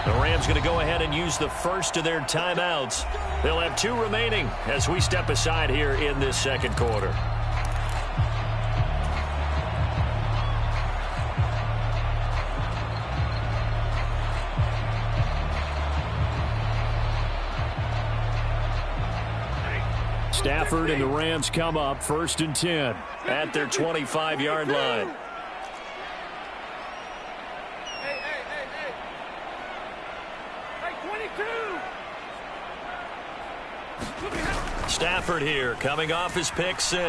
The Rams going to go ahead and use the first of their timeouts. They'll have 2 remaining as we step aside here in this second quarter. Stafford and the Rams come up 1st and 10 at their 25-yard line. Stafford here, coming off his pick 6.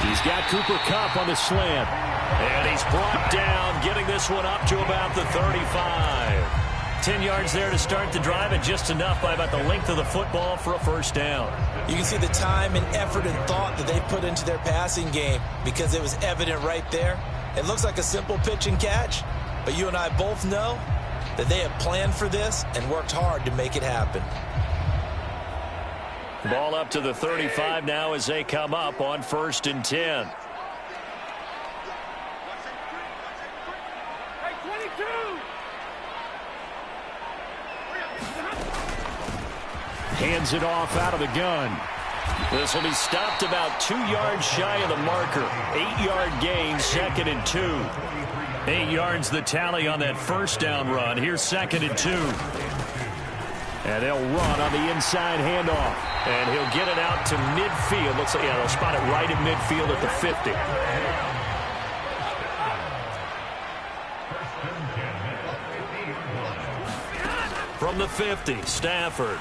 He's got Cooper Kupp on the slant. And he's brought down, getting this one up to about the 35. 10 yards there to start the drive, and just enough by about the length of the football for a first down. You can see the time and effort and thought that they put into their passing game because it was evident right there. It looks like a simple pitch and catch, but you and I both know that they have planned for this and worked hard to make it happen. Ball up to the 35 now as they come up on 1st and 10. Hands it off out of the gun. This will be stopped about 2 yards shy of the marker. 8-yard gain, 2nd and 2. 8 yards the tally on that first down run. Here's 2nd and 2. And they'll run on the inside handoff. And he'll get it out to midfield. Looks like, yeah, they'll spot it right in midfield at the 50. From the 50, Stafford.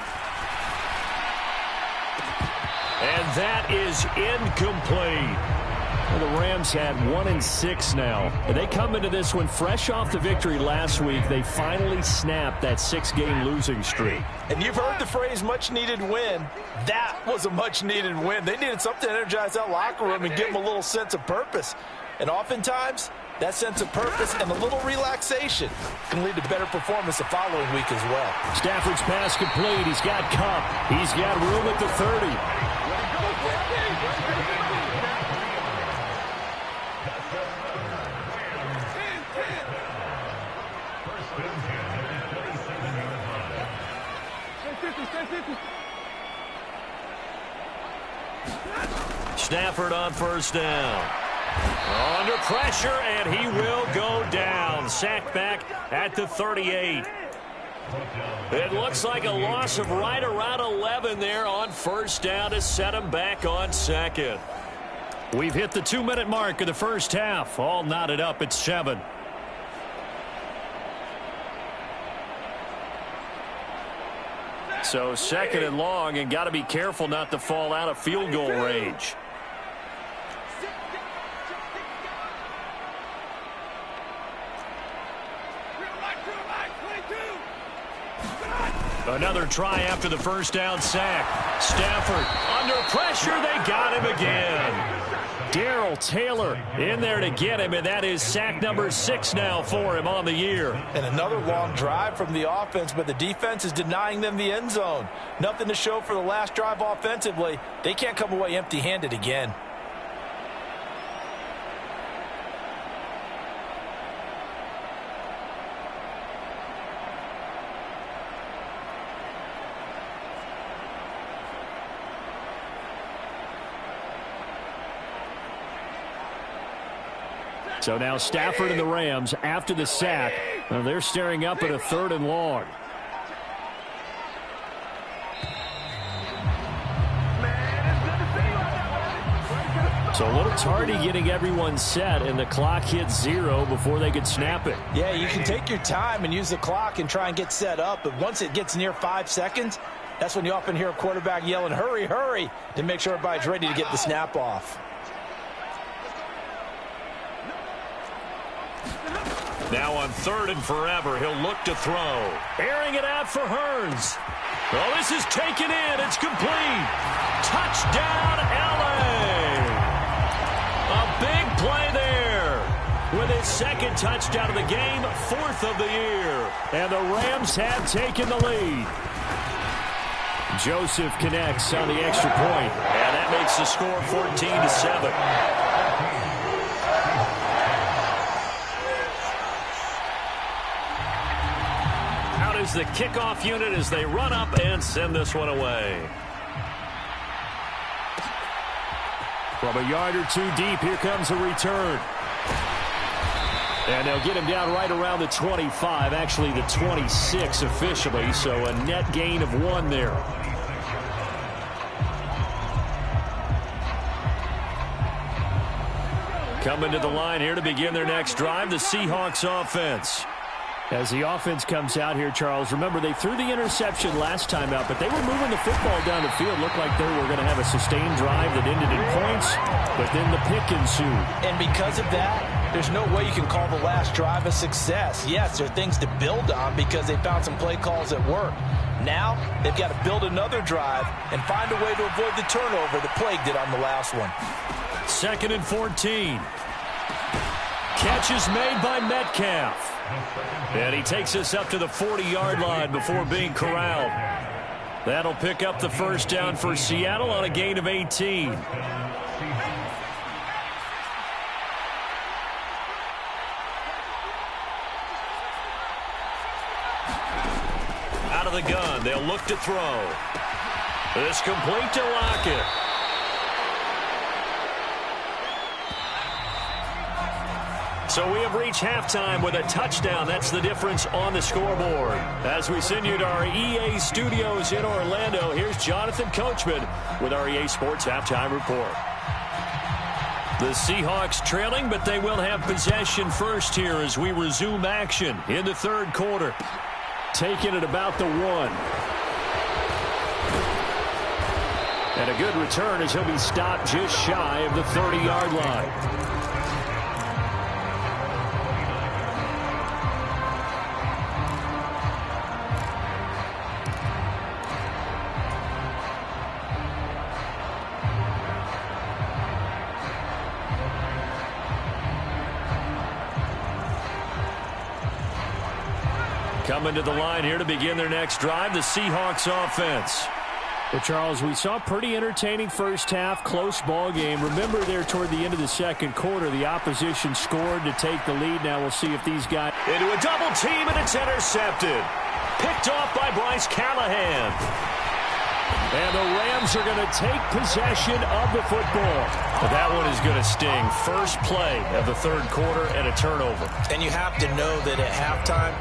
And that is incomplete. Well, the Rams had 1-6 now. And they come into this one fresh off the victory last week. They finally snapped that 6-game losing streak. And you've heard the phrase much-needed win. That was a much-needed win. They needed something to energize that locker room and give them a little sense of purpose. And oftentimes, that sense of purpose and a little relaxation can lead to better performance the following week as well. Stafford's pass complete. He's got Kupp. He's got room at the 30. Stafford on first down. Under pressure, and he will go down. Sacked back at the 38. It looks like a loss of right around 11 there on first down to set him back on 2nd. We've hit the 2-minute mark of the first half. All knotted up at 7. So 2nd and long, and got to be careful not to fall out of field goal range. Another try after the first down sack. Stafford under pressure. They got him again. Darrell Taylor in there to get him, and that is sack number 6 now for him on the year. And another long drive from the offense, but the defense is denying them the end zone. Nothing to show for the last drive offensively. They can't come away empty-handed again. So now Stafford and the Rams, after the sack, they're staring up at a 3rd and long. So a little tardy getting everyone set, and the clock hits 0 before they could snap it. Yeah, you can take your time and use the clock and try and get set up, but once it gets near 5 seconds, that's when you often hear a quarterback yelling, hurry, hurry, to make sure everybody's ready to get the snap off. Now on 3rd and forever, he'll look to throw. Airing it out for Hearns. Well, this is taken in. It's complete. Touchdown, L.A. A big play there. With his 2nd touchdown of the game, 4th of the year. And the Rams have taken the lead. Joseph connects on the extra point. And that makes the score 14-7. is the kickoff unit as they run up and send this one away. From a yard or two deep, here comes a return. And they'll get him down right around the 25, actually the 26 officially, so a net gain of 1 there. Coming to the line here to begin their next drive, the Seahawks offense. As the offense comes out here, Charles, remember they threw the interception last time out, but they were moving the football down the field. Looked like they were going to have a sustained drive that ended in points, but then the pick ensued. And because of that, there's no way you can call the last drive a success. Yes, there are things to build on because they found some play calls that work. Now, they've got to build another drive and find a way to avoid the turnover that plagued it on the last one. 2nd and 14. Catch is made by Metcalf. And he takes us up to the 40-yard line before being corralled. That'll pick up the first down for Seattle on a gain of 18. Out of the gun, they'll look to throw. This complete to Lockett. So we have reached halftime with a touchdown. That's the difference on the scoreboard. As we send you to our EA studios in Orlando, here's Jonathan Coachman with our EA Sports Halftime Report. The Seahawks trailing, but they will have possession first here as we resume action in the third quarter. Taking it about the 1. And a good return as he'll be stopped just shy of the 30-yard line. Coming to the line here to begin their next drive, the Seahawks offense. Well, Charles, we saw a pretty entertaining first half, close ball game. Remember there toward the end of the second quarter, the opposition scored to take the lead. Now we'll see if these guys... Into a double team, and it's intercepted. Picked off by Bryce Callahan. And the Rams are going to take possession of the football. But that one is going to sting. First play of the third quarter and a turnover. And you have to know that at halftime,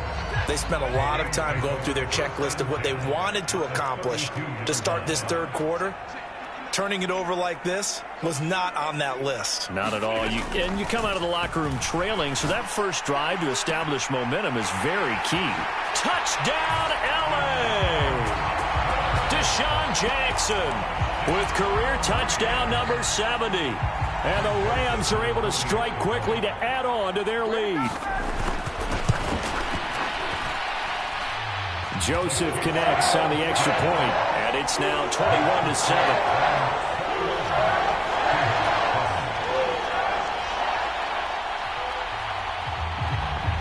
they spent a lot of time going through their checklist of what they wanted to accomplish to start this third quarter. Turning it over like this was not on that list. Not at all. And you come out of the locker room trailing, so that first drive to establish momentum is very key. Touchdown, L.A.! Deshaun Jackson with career touchdown number 70. And the Rams are able to strike quickly to add on to their lead. Joseph connects on the extra point, and it's now 21-7.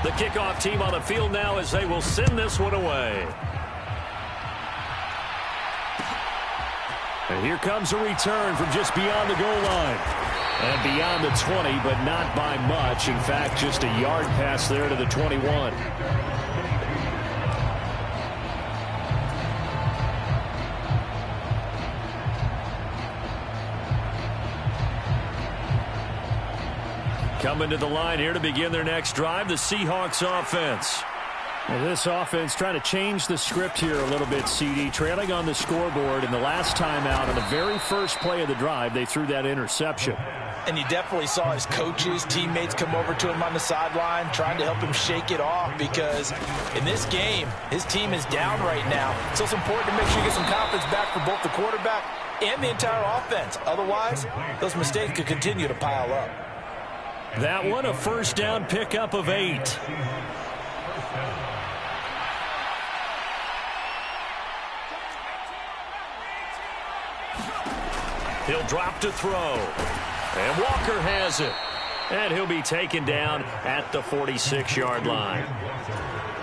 The kickoff team on the field now as they will send this one away. And here comes a return from just beyond the goal line. And beyond the 20, but not by much. In fact, just a yard pass there to the 21. Coming to the line here to begin their next drive, the Seahawks offense. Well, this offense trying to change the script here a little bit, CD. Trailing on the scoreboard, and the last time out on the very first play of the drive, they threw that interception. And you definitely saw his coaches, teammates come over to him on the sideline, trying to help him shake it off because in this game, his team is down right now. So it's important to make sure you get some confidence back for both the quarterback and the entire offense. Otherwise, those mistakes could continue to pile up. That one, a first down pickup of 8. He'll drop to throw. And Walker has it. And he'll be taken down at the 46-yard line.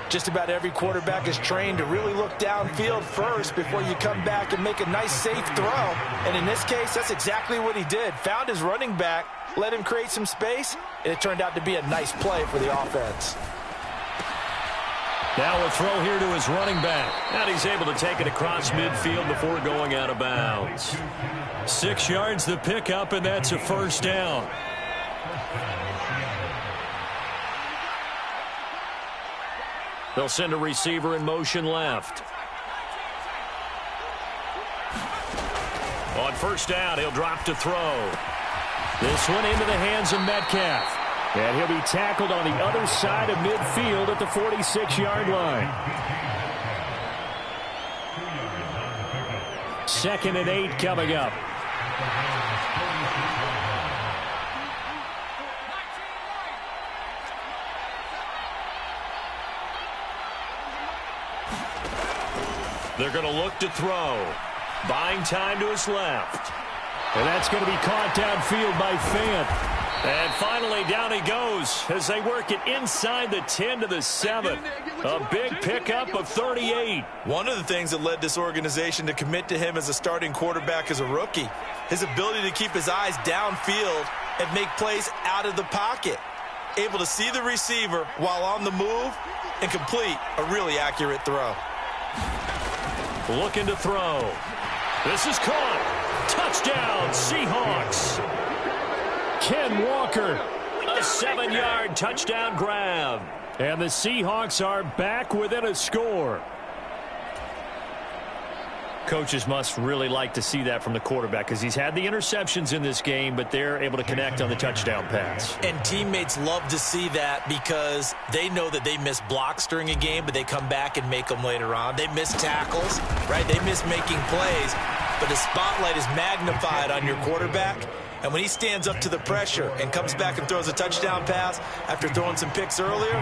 Just about every quarterback is trained to really look downfield first before you come back and make a nice, safe throw. And in this case, that's exactly what he did. Found his running back, let him create some space, and it turned out to be a nice play for the offense. Now a throw here to his running back. And he's able to take it across midfield before going out of bounds. 6 yards the pickup, and that's a first down. They'll send a receiver in motion left. On first down, he'll drop to throw. This one into the hands of Metcalf. And he'll be tackled on the other side of midfield at the 46-yard line. 2nd and 8 coming up. They're going to look to throw. Buying time to his left. And that's going to be caught downfield by Fant. And finally, down he goes as they work it inside the 10 to the 7. A big pickup of 38. One of the things that led this organization to commit to him as a starting quarterback as a rookie, his ability to keep his eyes downfield and make plays out of the pocket. Able to see the receiver while on the move and complete a really accurate throw. Looking to throw. This is caught. Touchdown, Seahawks. Ken Walker, a 7-yard touchdown grab. And the Seahawks are back within a score. Coaches must really like to see that from the quarterback because he's had the interceptions in this game, but they're able to connect on the touchdown pass. And teammates love to see that because they know that they miss blocks during a game, but they come back and make them later on. They miss tackles, right? They miss making plays, but the spotlight is magnified on your quarterback. And when he stands up to the pressure and comes back and throws a touchdown pass after throwing some picks earlier,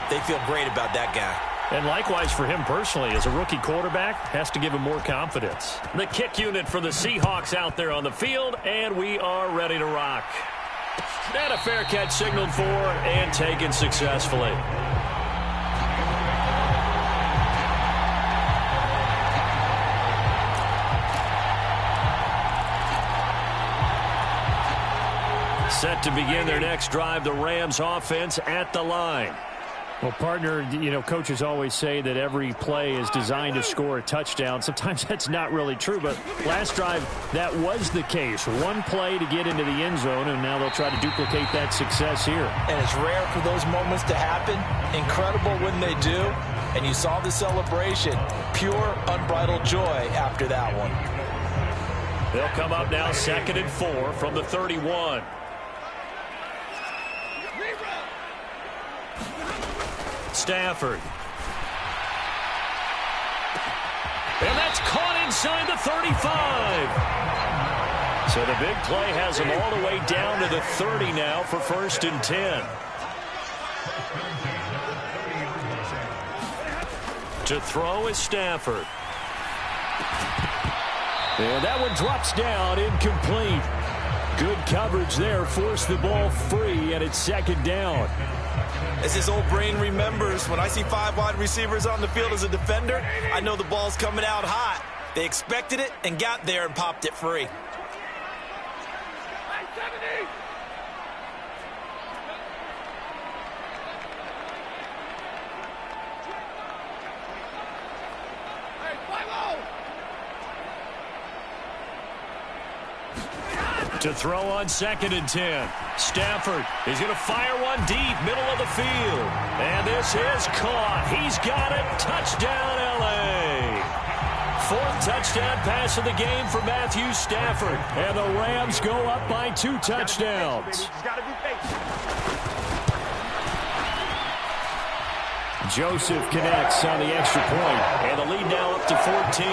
they feel great about that guy. And likewise for him personally, as a rookie quarterback, has to give him more confidence. The kick unit for the Seahawks out there on the field, and we are ready to rock. And a fair catch signaled for and taken successfully. Set to begin their next drive, the Rams offense at the line. Well, partner, you know, coaches always say that every play is designed to score a touchdown. Sometimes that's not really true, but last drive, that was the case. One play to get into the end zone, and now they'll try to duplicate that success here. And it's rare for those moments to happen. Incredible when they do. And you saw the celebration. Pure, unbridled joy after that one. They'll come up now 2nd and 4 from the 31. Stafford. And that's caught inside the 35. So the big play has him all the way down to the 30 now for 1st and 10. To throw is Stafford. And that one drops down, incomplete. Good coverage there, forced the ball free, and it's 2nd down. As his old brain remembers, when I see 5 wide receivers on the field as a defender, I know the ball's coming out hot. They expected it and got there and popped it free. To throw on 2nd and 10. Stafford is going to fire one deep, middle of the field. And this is caught. He's got it. Touchdown, L.A. 4th touchdown pass of the game for Matthew Stafford. And the Rams go up by 2 touchdowns. Joseph connects on the extra point. And the lead now up to 14.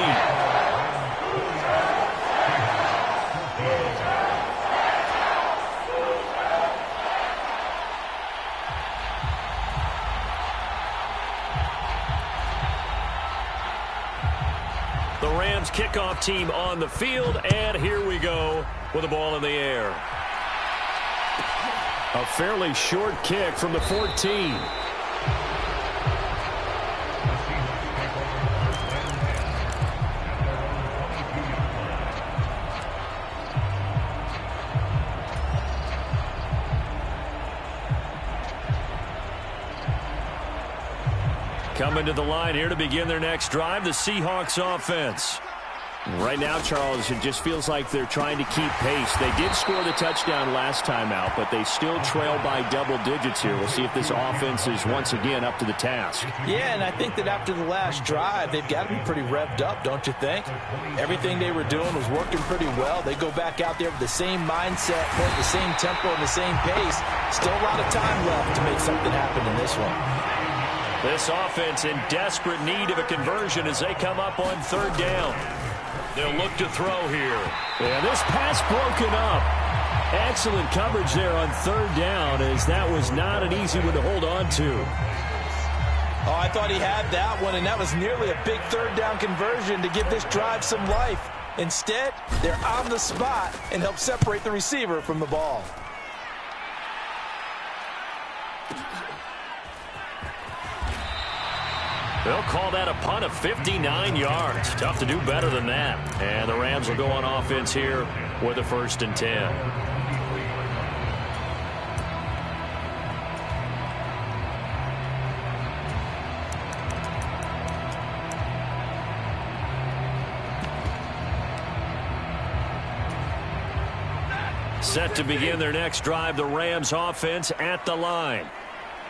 The Rams kickoff team on the field, and here we go with the ball in the air. A fairly short kick from the 14. Coming to the line here to begin their next drive, the Seahawks offense. Right now, Charles, it just feels like they're trying to keep pace. They did score the touchdown last time out, but they still trail by double digits here. We'll see if this offense is once again up to the task. Yeah, and I think that after the last drive, they've got to be pretty revved up, don't you think? Everything they were doing was working pretty well. They go back out there with the same mindset, the same tempo, and the same pace. Still a lot of time left to make something happen in this one. This offense in desperate need of a conversion as they come up on third down. They'll look to throw here. Yeah, this pass broken up. Excellent coverage there on third down, as that was not an easy one to hold on to. Oh, I thought he had that one, and that was nearly a big third down conversion to give this drive some life. Instead, they're on the spot and help separate the receiver from the ball. They'll call that a punt of 59 yards. Tough to do better than that. And the Rams will go on offense here with a 1st and 10. Set to begin their next drive, the Rams offense at the line.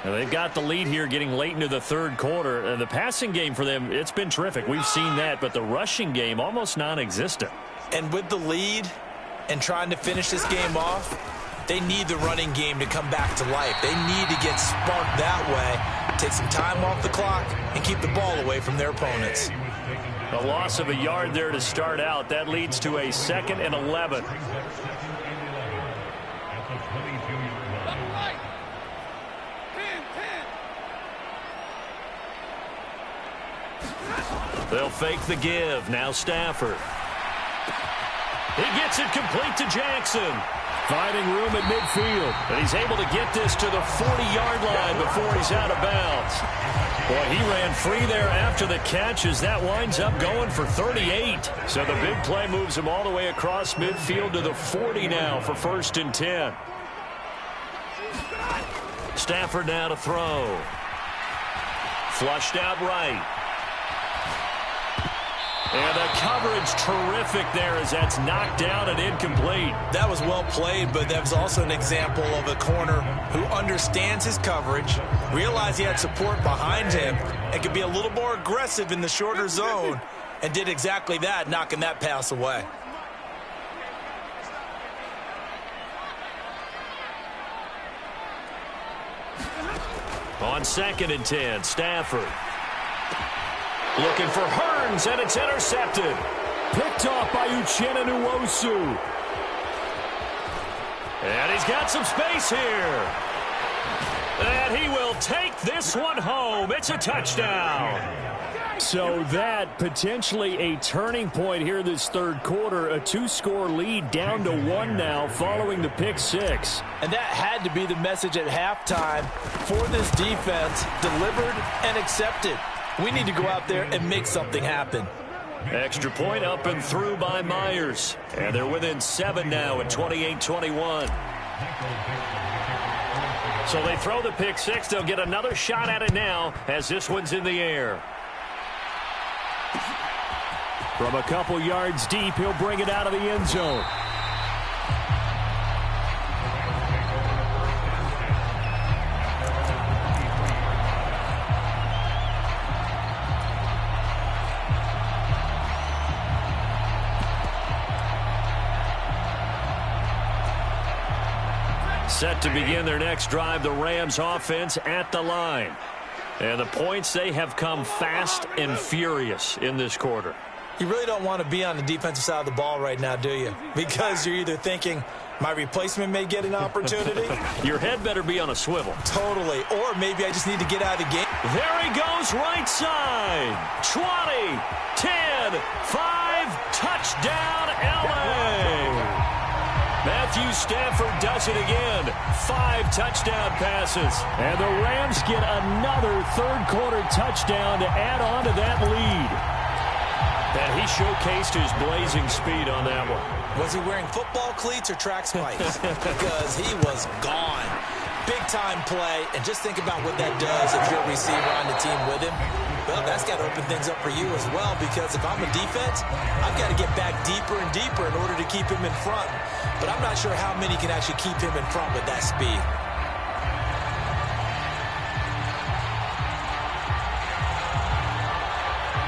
Now they've got the lead here getting late into the third quarter. The passing game for them, it's been terrific. We've seen that, but the rushing game almost non-existent. And with the lead and trying to finish this game off, they need the running game to come back to life. They need to get sparked that way, take some time off the clock, and keep the ball away from their opponents. A loss of a yard there to start out. That leads to a 2nd and 11. They'll fake the give. Now Stafford. He gets it complete to Jackson. Finding room at midfield. And he's able to get this to the 40-yard line before he's out of bounds. Boy, he ran free there after the catch as that winds up going for 38. So the big play moves him all the way across midfield to the 40 now for 1st and 10. Stafford now to throw. Flushed out right. And the coverage terrific there as that's knocked down and incomplete. That was well played, but that was also an example of a corner who understands his coverage, realized he had support behind him, and could be a little more aggressive in the shorter zone, and did exactly that, knocking that pass away. On 2nd and 10, Stafford. Looking for Hearns, and it's intercepted. Picked off by Uchenna Nwosu. And he's got some space here. And he will take this one home. It's a touchdown. So that potentially a turning point here this third quarter. A 2-score lead down to 1 now following the pick 6. And that had to be the message at halftime for this defense. Delivered and accepted. We need to go out there and make something happen. Extra point up and through by Myers. And they're within 7 now at 28-21. So they throw the pick 6. They'll get another shot at it now as this one's in the air. From a couple yards deep, he'll bring it out of the end zone. Set to begin their next drive, the Rams offense at the line. And the points, they have come fast and furious in this quarter. You really don't want to be on the defensive side of the ball right now, do you? Because you're either thinking, my replacement may get an opportunity. Your head better be on a swivel. Totally. Or maybe I just need to get out of the game. There he goes, right side. 20, 10, 5, touchdown, LA. Matthew Stafford does it again. 5 touchdown passes. And the Rams get another third-quarter touchdown to add on to that lead. And he showcased his blazing speed on that one. Was he wearing football cleats or track spikes? Because he was gone. big-time play, and just think about what that does if you're a receiver on the team with him. Well, that's got to open things up for you as well, because if I'm a defense, I've got to get back deeper and deeper in order to keep him in front. But I'm not sure how many can actually keep him in front with that speed.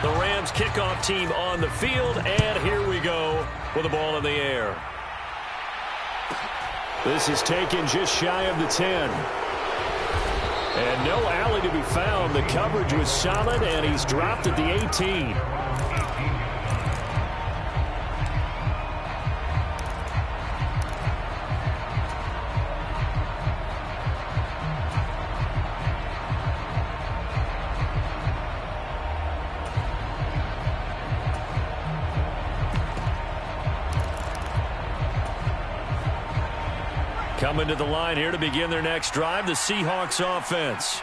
The Rams kickoff team on the field, and here we go with the ball in the air. This is taken just shy of the 10. And no alley to be found. The coverage was solid, and he's dropped at the 18. Coming to the line here to begin their next drive, the Seahawks offense.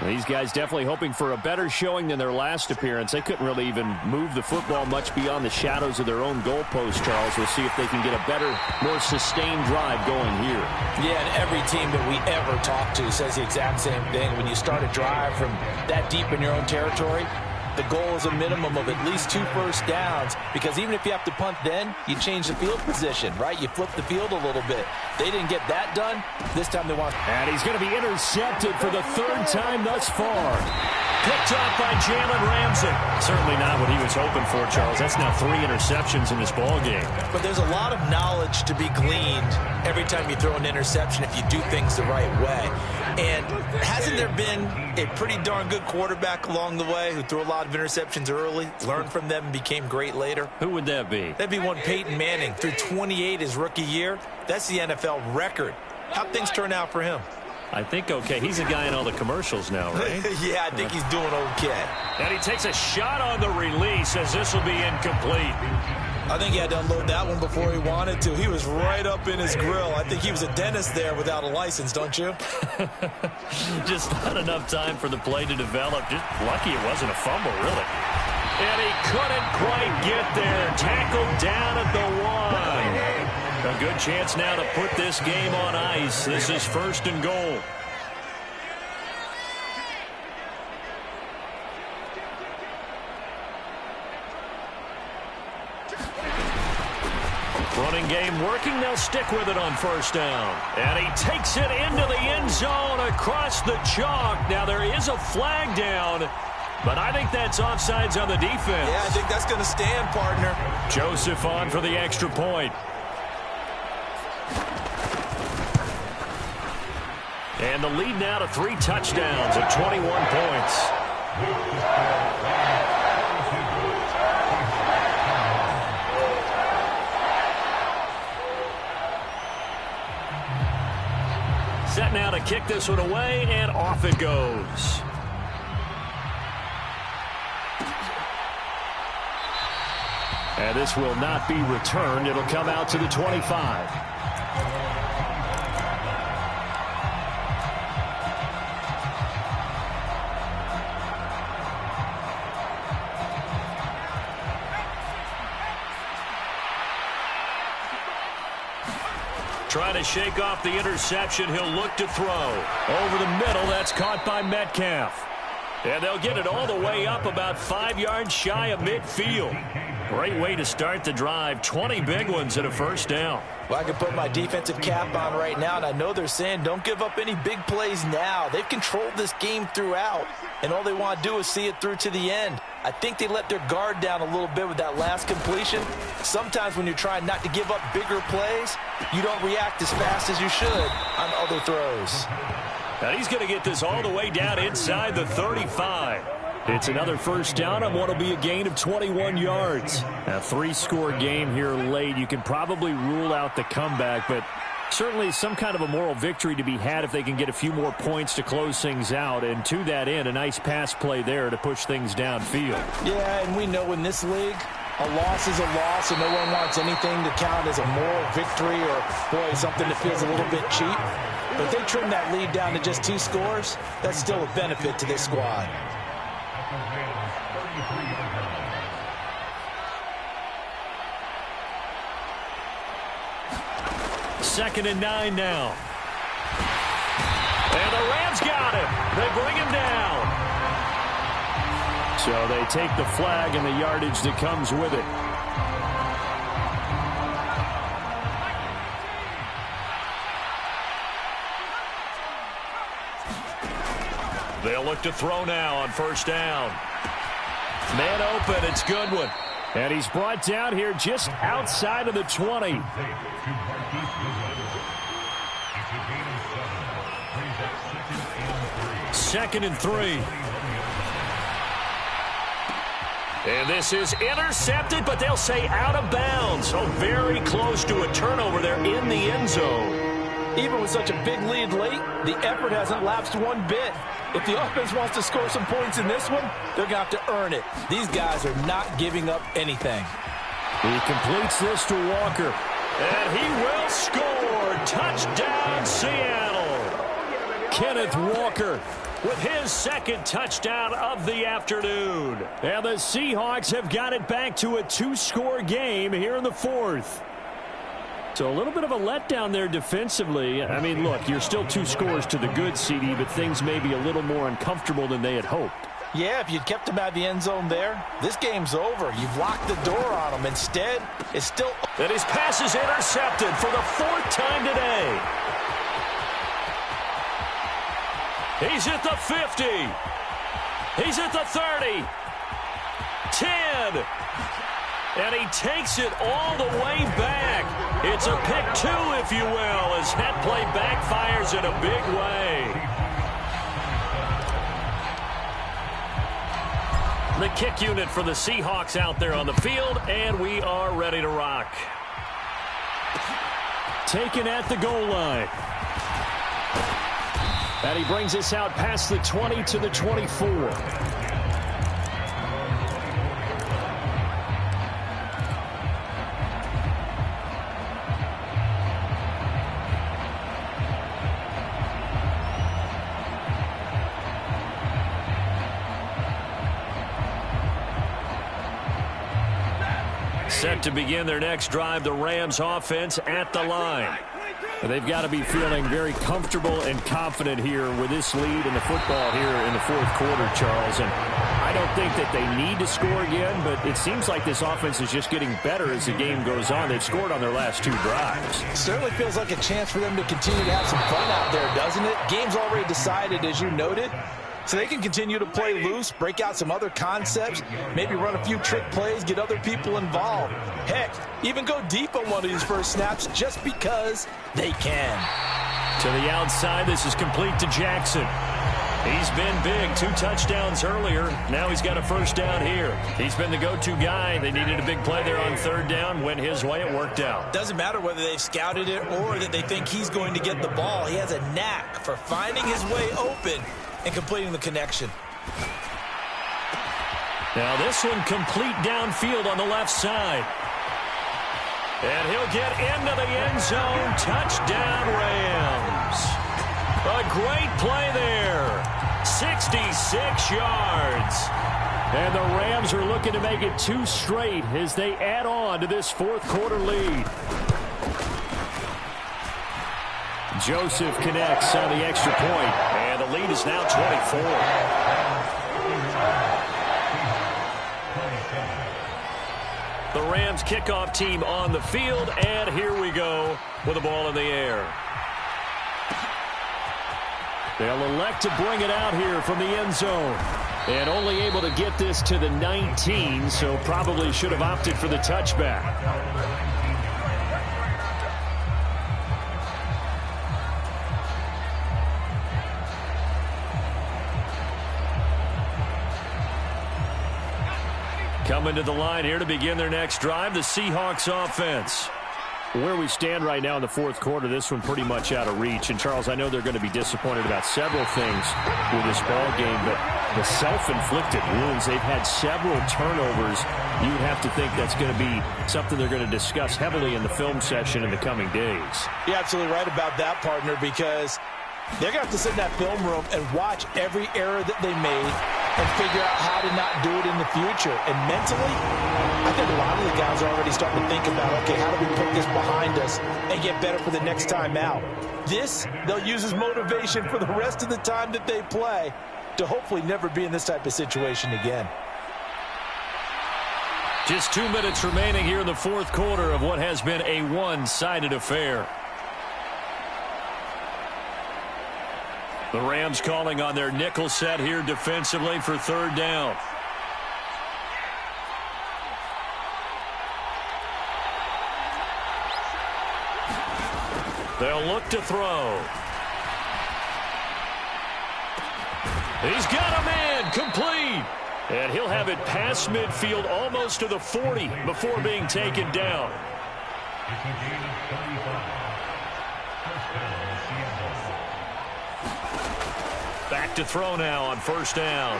These guys definitely hoping for a better showing than their last appearance. They couldn't really even move the football much beyond the shadows of their own goalpost, Charles. We'll see if they can get a better, more sustained drive going here. Yeah, and every team that we ever talk to says the exact same thing. When you start a drive from that deep in your own territory, the goal is a minimum of at least 2 first downs, because even if you have to punt then, you change the field position, right? You flip the field a little bit. They didn't get that done. This time they want... And he's going to be intercepted for the 3rd time thus far. Picked off by Jalen Ramsey. Certainly not what he was hoping for, Charles. That's now 3 interceptions in this ball game. But there's a lot of knowledge to be gleaned every time you throw an interception if you do things the right way. And hasn't there been a pretty darn good quarterback along the way who threw a lot of interceptions early, learned from them, and became great later? Who would that be? That'd be one Peyton Manning. Threw 28 his rookie year. That's the NFL record. How'd things turn out for him? I think okay. He's a guy in all the commercials now, right? Yeah, I think he's doing okay. And he takes a shot on the release as this will be incomplete. I think he had to unload that one before he wanted to. He was right up in his grill. I think he was a dentist there without a license, don't you? Just not enough time for the play to develop. Just lucky it wasn't a fumble, really. And he couldn't quite get there. Tackled down at the 1. A good chance now to put this game on ice. This is 1st and goal. Running game working. They'll stick with it on 1st down. And he takes it into the end zone across the chalk. Now there is a flag down, but I think that's offsides on the defense. Yeah, I think that's going to stand, partner. Joseph on for the extra point. And the lead now to 3 touchdowns at 21 points. Set now to kick this one away, and off it goes. And this will not be returned. It'll come out to the 25. Trying to shake off the interception. He'll look to throw. Over the middle, that's caught by Metcalf. And they'll get it all the way up about 5 yards shy of midfield. Great way to start the drive. 20 big ones and a 1st down. Well, I can put my defensive cap on right now, and I know they're saying don't give up any big plays now. They've controlled this game throughout, and all they want to do is see it through to the end. I think they let their guard down a little bit with that last completion. Sometimes when you're trying not to give up bigger plays, you don't react as fast as you should on other throws. And he's going to get this all the way down inside the 35. It's another 1st down on what will be a gain of 21 yards. A 3-score game here late. You can probably rule out the comeback, but certainly some kind of a moral victory to be had if they can get a few more points to close things out. And to that end, a nice pass play there to push things downfield. Yeah, and we know in this league, a loss is a loss, and no one wants anything to count as a moral victory or, boy, something that feels a little bit cheap. But if they trim that lead down to just 2 scores, that's still a benefit to this squad. 2nd and 9 now. And the Rams got him. They bring him down. So they take the flag and the yardage that comes with it. They'll look to throw now on first down. Man open, it's Goodwin. And he's brought down here just outside of the 20. Second and 3. And this is intercepted, but they'll say out of bounds. So very close to a turnover there in the end zone. Even with such a big lead late, the effort hasn't lapsed one bit. If the offense wants to score some points in this one, they're going to have to earn it. These guys are not giving up anything. He completes this to Walker. And he will score. Touchdown, Seattle. Kenneth Walker with his second touchdown of the afternoon. And the Seahawks have got it back to a 2-score game here in the fourth. So a little bit of a letdown there defensively. I mean, look, you're still 2 scores to the good, CD, but things may be a little more uncomfortable than they had hoped. Yeah, if you'd kept him out of the end zone there, this game's over. You've locked the door on him. Instead, it's still... And his pass is intercepted for the 4th time today. He's at the 50. He's at the 30. 10. And he takes it all the way back. It's a pick 2, if you will, as that play backfires in a big way. The kick unit for the Seahawks out there on the field, and we are ready to rock. Taken at the goal line. And he brings us out past the 20 to the 24. Set to begin their next drive, the Rams offense at the line. They've got to be feeling very comfortable and confident here with this lead in the football here in the fourth quarter, Charles. And I don't think that they need to score again, but it seems like this offense is just getting better as the game goes on. They've scored on their last 2 drives. Certainly feels like a chance for them to continue to have some fun out there, doesn't it? Game's already decided, as you noted. So they can continue to play loose, break out some other concepts, maybe run a few trick plays, get other people involved. Heck, even go deep on one of these first snaps just because they can. To the outside, this is complete to Jackson. He's been big, 2 touchdowns earlier. Now he's got a first down here. He's been the go-to guy. They needed a big play there on 3rd down. Went his way. It worked out. Doesn't matter whether they've scouted it or that they think he's going to get the ball. He has a knack for finding his way open and completing the connection. Now this one complete downfield on the left side. And he'll get into the end zone. Touchdown, Rams. A great play there. 66 yards. And the Rams are looking to make it 2 straight as they add on to this fourth quarter lead. Joseph connects on the extra point. And the lead is now 24. The Rams kickoff team on the field, and here we go with the ball in the air. They'll elect to bring it out here from the end zone. And only able to get this to the 19, so probably should have opted for the touchback. Coming to the line here to begin their next drive, the Seahawks offense. Where we stand right now in the fourth quarter, this one pretty much out of reach. And, Charles, I know they're going to be disappointed about several things with this ball game, but the self-inflicted wounds, they've had several turnovers. You would have to think that's going to be something they're going to discuss heavily in the film session in the coming days. You're absolutely right about that, partner, because they're going to have to sit in that film room and watch every error that they made, and figure out how to not do it in the future. And mentally, I think a lot of the guys are already starting to think about, okay, how do we put this behind us and get better for the next time out? This, they'll use as motivation for the rest of the time that they play to hopefully never be in this type of situation again. Just 2 minutes remaining here in the fourth quarter of what has been a one-sided affair. The Rams calling on their nickel set here defensively for third down. They'll look to throw. He's got a man, complete. And he'll have it past midfield almost to the 40 before being taken down. Back to throw now on first down.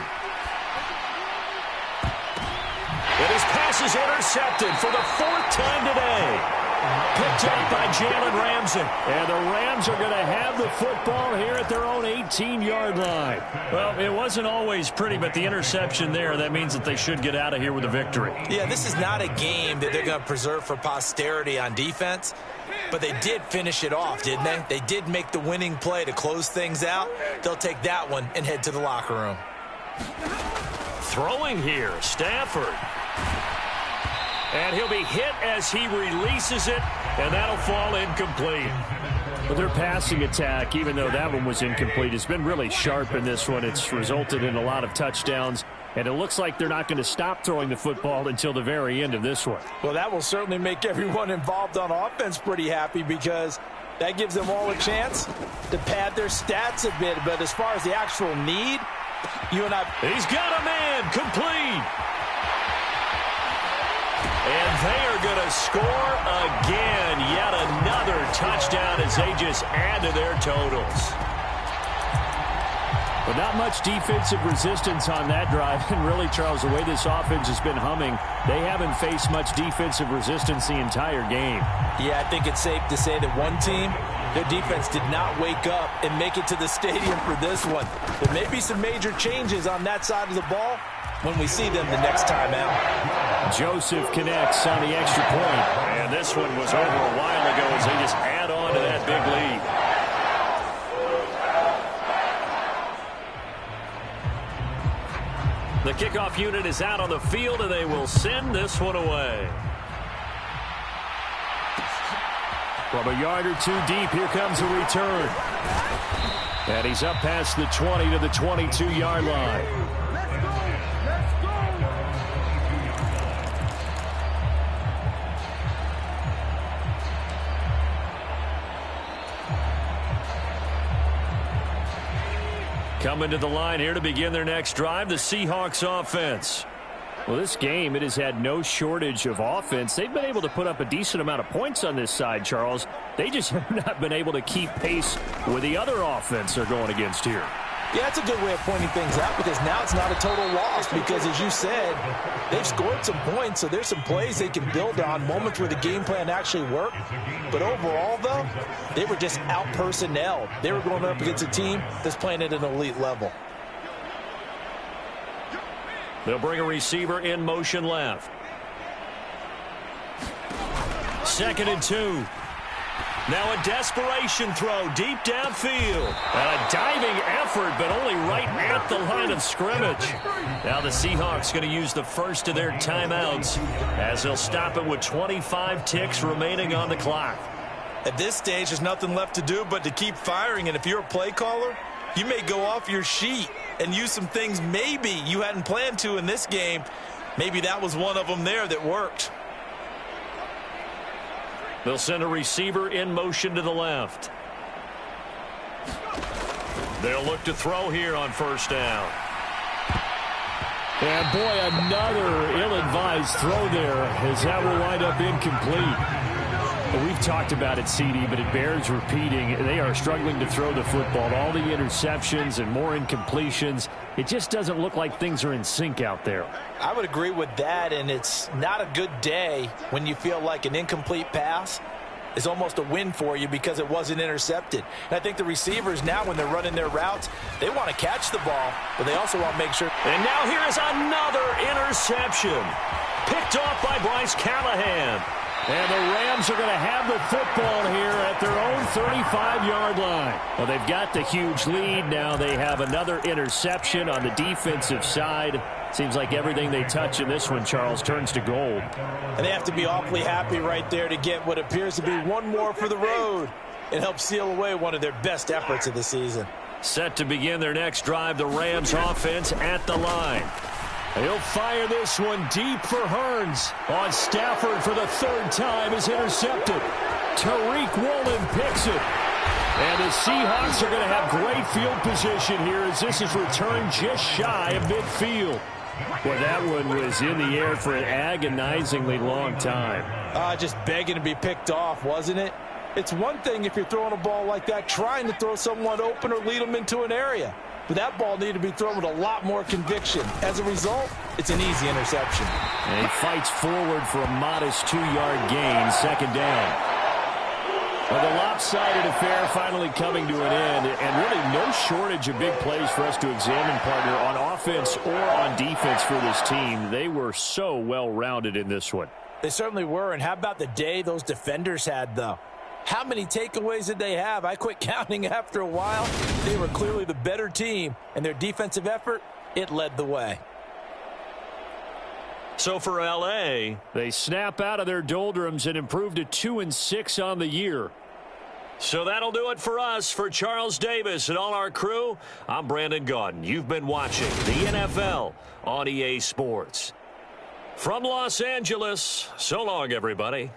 And his pass is intercepted for the fourth time today. Picked up by Jalen Ramsey. And the Rams are going to have the football here at their own 18-yard line. Well, it wasn't always pretty, but the interception there, that means that they should get out of here with a victory. Yeah, this is not a game that they're going to preserve for posterity on defense, but they did finish it off, didn't they? They did make the winning play to close things out. They'll take that one and head to the locker room. Throwing here, Stafford. And he'll be hit as he releases it, and that'll fall incomplete. Well, their passing attack, even though that one was incomplete, has been really sharp in this one. It's resulted in a lot of touchdowns, and it looks like they're not going to stop throwing the football until the very end of this one. Well, that will certainly make everyone involved on offense pretty happy, because that gives them all a chance to pad their stats a bit. But as far as the actual need, you and I... He's got a man, complete. And they are going to score again. Yet another touchdown as they just add to their totals. But not much defensive resistance on that drive. And really, Charles, the way this offense has been humming, they haven't faced much defensive resistance the entire game. Yeah, I think it's safe to say that one team, their defense did not wake up and make it to the stadium for this one. There may be some major changes on that side of the ball when we see them the next time out. Joseph connects on the extra point. And this one was over a while ago as they just add on to that big lead. The kickoff unit is out on the field, and they will send this one away. From a yard or two deep, here comes a return. And he's up past the 20 to the 22-yard line. Coming to the line here to begin their next drive, the Seahawks offense. Well, this game, it has had no shortage of offense. They've been able to put up a decent amount of points on this side, Charles. They just have not been able to keep pace with the other offense they're going against here. Yeah, that's a good way of pointing things out, because now it's not a total loss, because as you said, they've scored some points, so there's some plays they can build on, moments where the game plan actually worked. But overall, though, they were just out-personnelled. They were going up against a team that's playing at an elite level. They'll bring a receiver in motion left. 2nd and 2. Now a desperation throw deep downfield. And a diving effort, but only right at the line of scrimmage. Now the Seahawks going to use the first of their timeouts as they'll stop it with 25 ticks remaining on the clock. At this stage, there's nothing left to do but to keep firing. And if you're a play caller, you may go off your sheet and use some things maybe you hadn't planned to in this game. Maybe that was one of them there that worked. They'll send a receiver in motion to the left. They'll look to throw here on first down. And boy, another ill-advised throw there, as that will wind up incomplete. Well, we've talked about it, CD, but it bears repeating. They are struggling to throw the football. All the interceptions and more incompletions. It just doesn't look like things are in sync out there. I would agree with that, and it's not a good day when you feel like an incomplete pass is almost a win for you because it wasn't intercepted. And I think the receivers now, when they're running their routes, they want to catch the ball, but they also want to make sure And now here is another interception. Picked off by Bryce Callahan. And the Rams are going to have the football here at their own 35-yard line. Well, they've got the huge lead. Now they have another interception on the defensive side. Seems like everything they touch in this one, Charles, turns to gold. And they have to be awfully happy right there to get what appears to be one more for the road. It helps seal away one of their best efforts of the season. Set to begin their next drive, the Rams offense at the line. He'll fire this one deep for Hearns. On Stafford for the third time is intercepted. Tariq Woolen picks it. And the Seahawks are going to have great field position here as this is returned just shy of midfield. Well, that one was in the air for an agonizingly long time. Just begging to be picked off, wasn't it? It's one thing if you're throwing a ball like that, trying to throw someone open or lead them into an area. But that ball needed to be thrown with a lot more conviction. As a result, it's an easy interception. And he fights forward for a modest 2-yard gain, second down. Well, the lopsided affair finally coming to an end, and really no shortage of big plays for us to examine, partner, on offense or on defense for this team. They were so well-rounded in this one. They certainly were, and how about the day those defenders had, though? How many takeaways did they have? I quit counting after a while. They were clearly the better team, and their defensive effort, it led the way. So for L.A., they snap out of their doldrums and improve to 2-6 on the year. So that'll do it for us. For Charles Davis and all our crew, I'm Brandon Gaudin. You've been watching the NFL on EA Sports. From Los Angeles, so long, everybody.